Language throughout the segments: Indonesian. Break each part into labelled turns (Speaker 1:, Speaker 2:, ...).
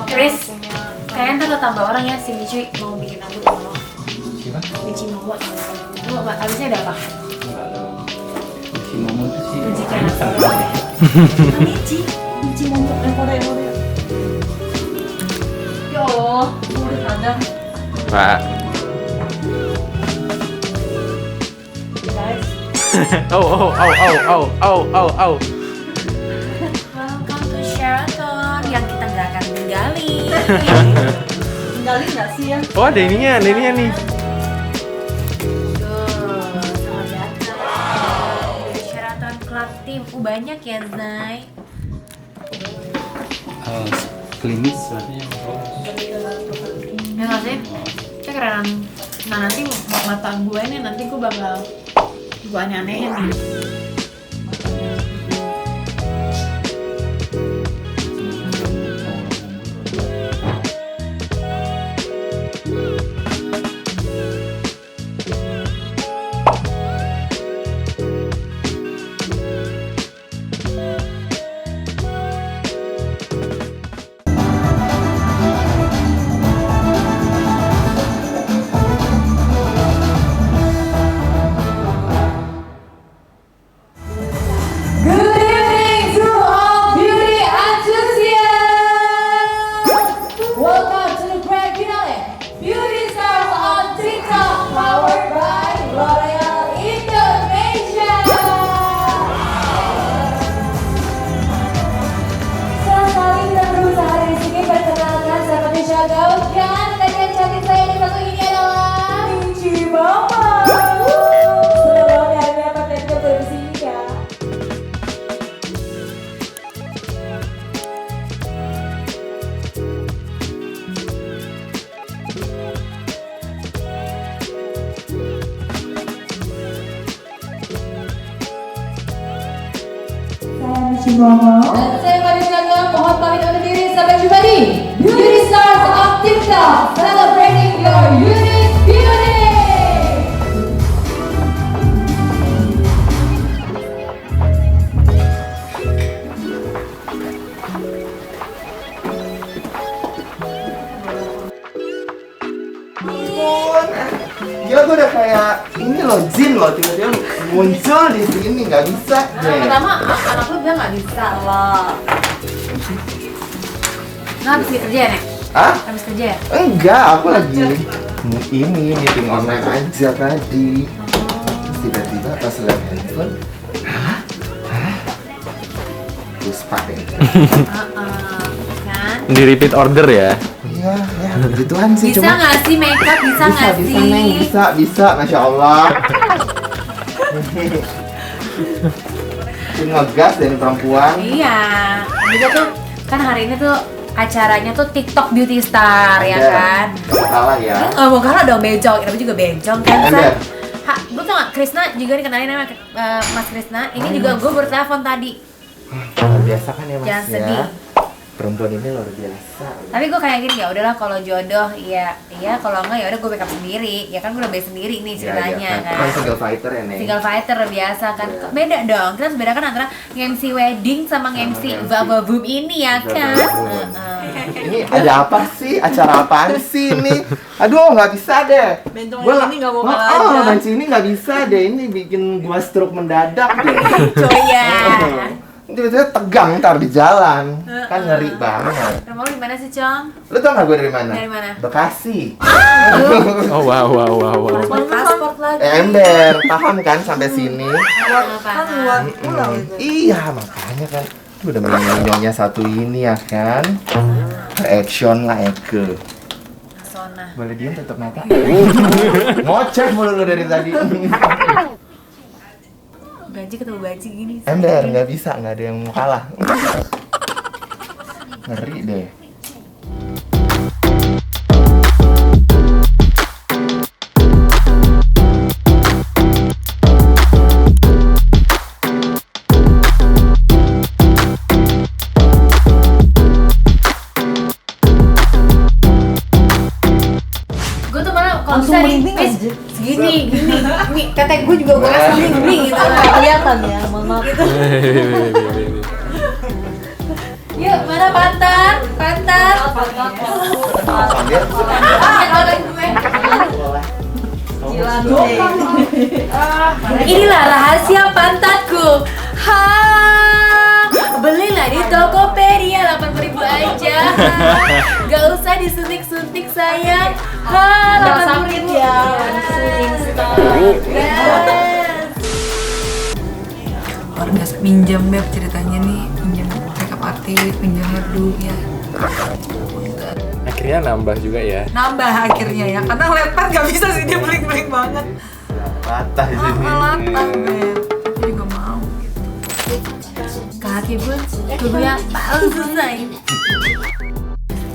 Speaker 1: Chris, kayaknya ntar lo tambah orang ya, si Michi mau bikin rambut sama lo.
Speaker 2: Siapa?
Speaker 1: Michi Momo sama lo. Lo abisnya ada apa?
Speaker 2: Enggak tahu. Si Momo tuh sih.
Speaker 1: Michi kayak Michi Momo yang Korea. Ya Allah, gue udah sadar.
Speaker 3: Pak.
Speaker 1: Guys,
Speaker 3: Oh.
Speaker 1: welcome to Sheraton yang kita nggak akan tinggalin.
Speaker 4: Tinggalin nggak sih ya?
Speaker 3: Oh, ada ininya nih.
Speaker 1: Tuh, selamat datang di Sheraton Club Team. Banyak ya, Zai.
Speaker 2: Klinis sebenarnya.
Speaker 1: Ya nggak sih? Saya keren. Nah nanti mata gue nih nanti gue bakal gue aneh-anehin nih.
Speaker 4: Good evening to all beauty enthusiasts! Welcome to the grand finale, Beauty Stars on TikTok, powered by L'Oreal Indonesia. Senang sekali kita berusaha di sini. Perkenalkan, saya Patricia Gaul dan rekan cantik saya di satu ini adalah Michi Momo. Senang banget hari ini dapat tampil di sini ya. Saya Michi Momo dan saya Patricia Gaul, mohon pamit undur diri. Sampai jumpa di Beauty Stars of TikTok, celebrating your unique beauty.
Speaker 5: Ampun, gila gue udah kayak ini loh, jin loh, tiba-tiba muncul di sini, nggak bisa deh.
Speaker 1: Pertama anak lu bilang nggak bisa loh. Nah habis kerja ya Nek?
Speaker 5: Hah?
Speaker 1: Habis kerja ya?
Speaker 5: Enggak, aku lagi ini meeting online aja tadi. Terus tiba-tiba pas lihat handphone, hah? Puspa deh.
Speaker 1: Kan?
Speaker 3: Di repeat order ya.
Speaker 5: Iya, ya begituan sih.
Speaker 1: Bisa nggak sih makeup? Bisa nggak sih?
Speaker 5: Bisa, Neng, bisa, masya Allah. Itu ngegas dari perempuan.
Speaker 1: Iya. Juga tuh kan hari ini tuh acaranya tuh TikTok Beauty Star ya kan?
Speaker 5: Gak kalah ya.
Speaker 1: Mau kalah dong bencong, tapi juga bencong kan?
Speaker 5: Ember.
Speaker 1: Lu tau gak Krisna juga dikenalin nama Mas Krisna. Ini juga gue bertelepon tadi.
Speaker 5: Luar biasa kan ya Mas
Speaker 1: Jangan
Speaker 5: ya.
Speaker 1: sedih.
Speaker 5: Perempuan ini luar biasa.
Speaker 1: Tapi gue kayak gini ya udahlah kalau jodoh iya kalau enggak ya udah gue backup sendiri. Ya kan gue udah bayar sendiri nih ceritanya
Speaker 5: Iya,
Speaker 1: kan.
Speaker 5: kan single fighter ya Neng.
Speaker 1: Single fighter biasa kan.
Speaker 5: Iya.
Speaker 1: Beda dong. Kita harus bedakan antara MC wedding sama MC Vababoom ini ya kan.
Speaker 5: Vababoom. Ini ada apa sih? Acara apaan sih ini? Aduh, nggak bisa deh.
Speaker 4: Bentong
Speaker 5: Gua
Speaker 4: ini nggak mau kalah
Speaker 5: Oh,
Speaker 4: aja.
Speaker 5: Nancy ini nggak bisa deh. Ini bikin gua stroke mendadak deh.
Speaker 1: Coya.
Speaker 5: Tiba-tiba tegang ntar di jalan. Kan ngeri banget.
Speaker 1: Rumah lu di mana sih, Cong?
Speaker 5: Lu tau nggak gue dari mana?
Speaker 1: Dari mana?
Speaker 5: Bekasi.
Speaker 3: Oh wow.
Speaker 1: Pasport lagi.
Speaker 5: Ember, paham kan sampai sini?
Speaker 4: Kan luar pulau itu.
Speaker 5: Iya, makanya kan. Lu udah menyonya satu ini ya kan? Action lah Eke.
Speaker 1: Sona.
Speaker 5: Boleh diem tutup mata? Ngoceh mulu lu dari tadi.
Speaker 1: Banci ketemu banci gini.
Speaker 5: Ember, nggak bisa, nggak ada yang mau kalah. Ngeri deh.
Speaker 1: Gue tuh malah kalau
Speaker 4: Langsung
Speaker 1: bisa nih,
Speaker 4: merinding
Speaker 1: Fis,
Speaker 4: aja.
Speaker 1: segini, gini. Kata gue juga gue kasih merinding gitu.
Speaker 4: Nggak kelihatan ya, mohon maaf.
Speaker 1: Gitu.
Speaker 4: Yuk, mana pantat? Pantat.
Speaker 5: Sambil
Speaker 4: Inilah rahasia pantatku. Ha, belilah di Tokopedia 8.000 aja. Gak usah disuntik-suntik sayang. Ha, 8.000 ya.
Speaker 6: Orgas minjam beb ceritanya nih, minjam makeup artist, minjam hairdo ya.
Speaker 3: Akhirnya nambah juga ya.
Speaker 6: Nambah akhirnya ya, karena lepar gak bisa sih, dia bling-bling banget.
Speaker 5: patah di sini.
Speaker 6: Latah beb, tapi juga mau gitu.
Speaker 4: Kaki pun tubuh yang paling selesai.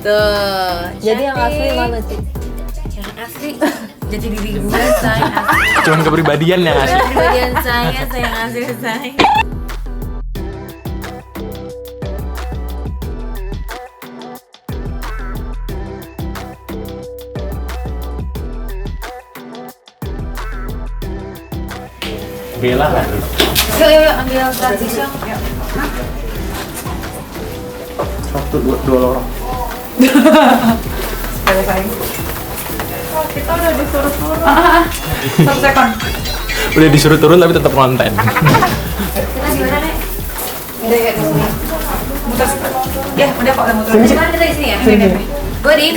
Speaker 4: Tuh,
Speaker 7: Jadi yang asli mana sih?
Speaker 4: yang asli jadi diri gue say,
Speaker 3: Cuman kepribadian yang asli.
Speaker 4: kepribadian saya yang asli saya.
Speaker 3: Bella kan?
Speaker 4: Yuk ambil gratis yang.
Speaker 3: Satu dua lorong.
Speaker 6: Kita udah disuruh turun. 1 second.
Speaker 3: Udah disuruh turun tapi tetap konten.
Speaker 4: Kita di mana nih?
Speaker 6: Udah ya di sini. Muter. Ya, udah kok udah muter.
Speaker 4: Cuman kita di sini ya. Gue di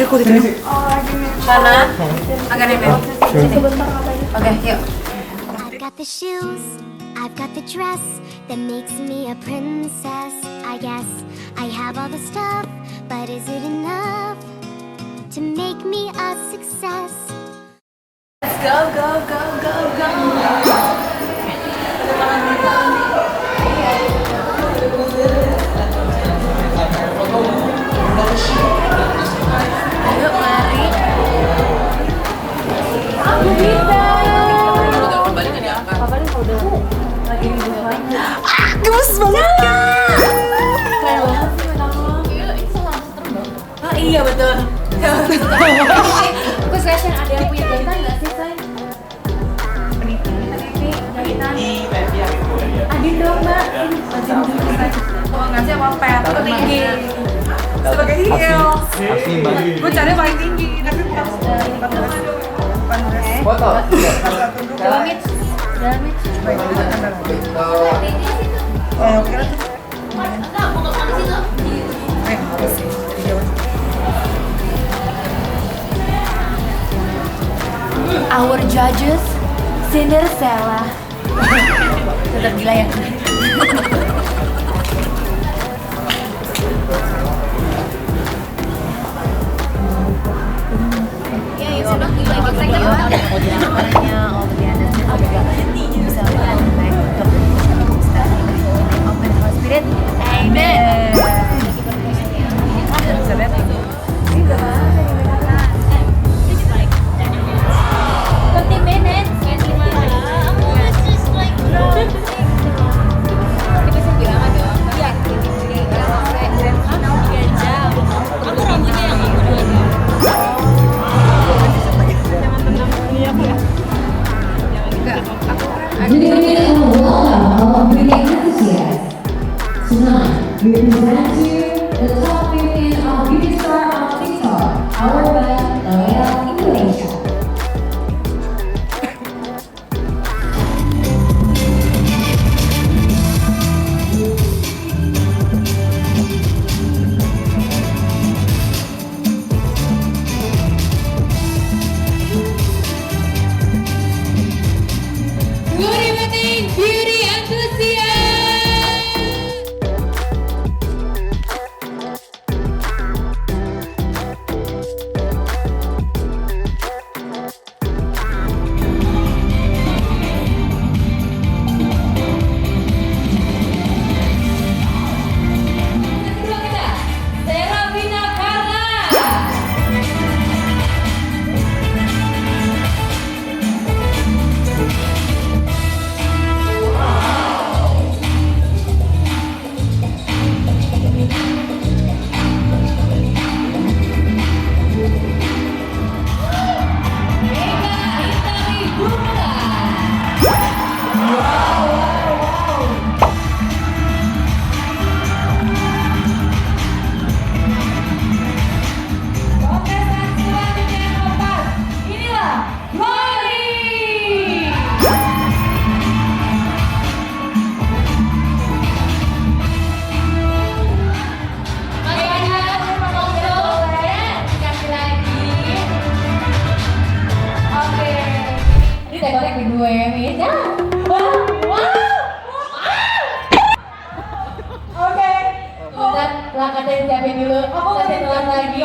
Speaker 4: kanan, agak nempel. Oke, yuk.
Speaker 8: I've got the shoes, I've got the dress that makes me a princess. I guess I have all the stuff, but is it enough to make me a success?
Speaker 4: Let's go, go, go, go, go. Ayo, mari. Aku bisa.
Speaker 6: Gemes banget.
Speaker 4: Oh iya betul. Terus fashion ada yang punya jahitan nggak sih, Say? Peniti, jahitan. Adin dong, Mbak.
Speaker 6: Kalau nggak sih apa pet atau tinggi sebagai heels. Gue cari paling tinggi, tapi bukan
Speaker 5: Foto.
Speaker 4: Dalamit. Our judges, Cinderella. Tetap gila ya. Ya, itu sudah gila gitu video. Warnanya all the others juga bisa lihat naik untuk Open House Spirit. Amen. 30 minutes.
Speaker 9: Tonight, we present to you the top 15 of Beauty Star on TikTok, powered by L'Oreal Indonesia.
Speaker 4: Good evening, beauty enthusiasts. pengantin siapin dulu. Nanti telat lagi.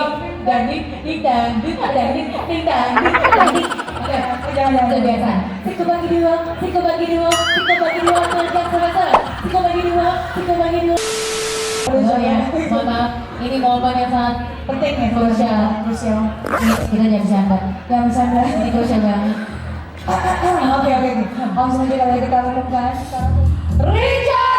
Speaker 4: Dangding, ding dangding, dangding, ding dangding, dangding. Oke, jangan biasa. Siku bagi dua, siku bagi dua, siku bagi dua, kerja sebentar. Siku bagi dua, siku bagi dua. Oh ya, mohon maaf. Ini momen yang sangat penting ya, krusial. Kita jangan bercanda. Jangan bercanda. Ini krusial banget. Oke. Langsung aja kali kita umumkan. Richard!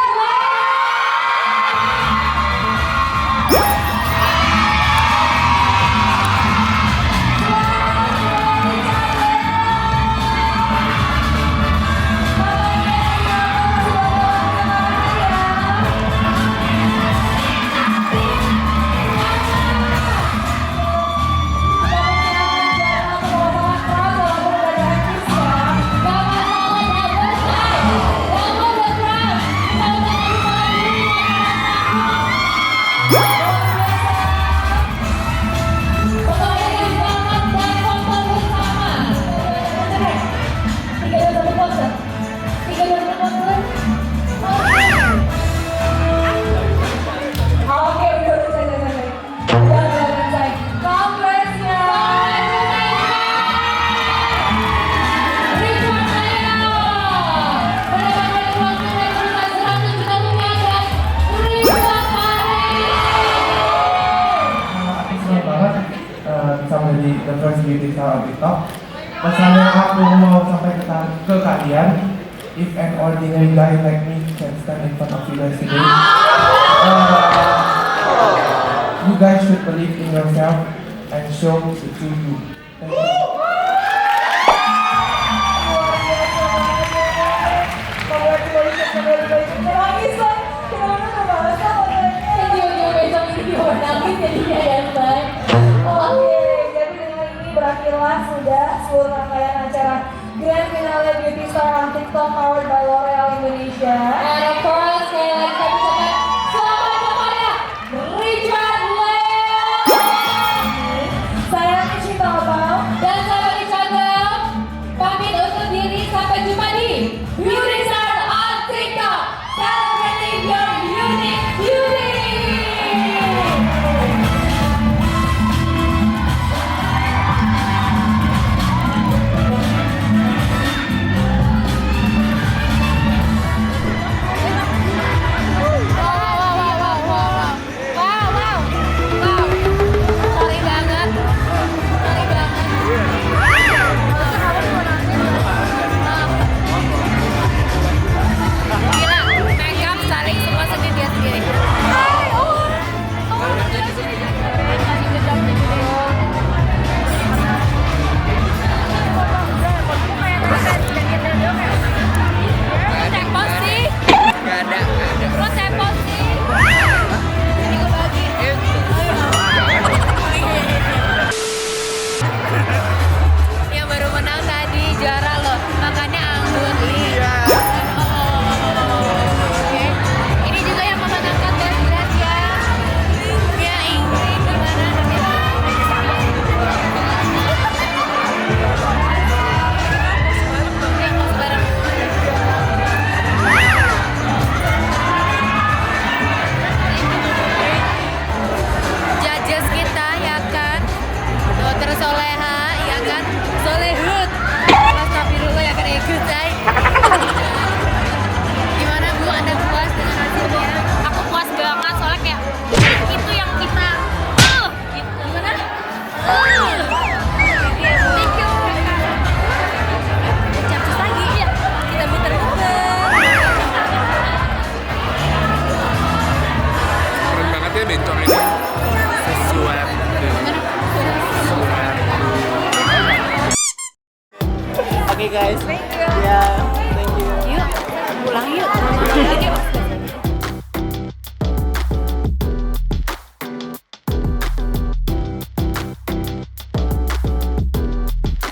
Speaker 10: Di The First Beauty Star TikTok. Pesan yang aku mau sampaikan ke kalian, if an ordinary guy like me can stand in front of you guys today, you guys should believe in yourself and show the true you. Thank you.
Speaker 4: Berakhirlah sudah seluruh rangkaian acara Grand Finale Beauty Star on TikTok powered by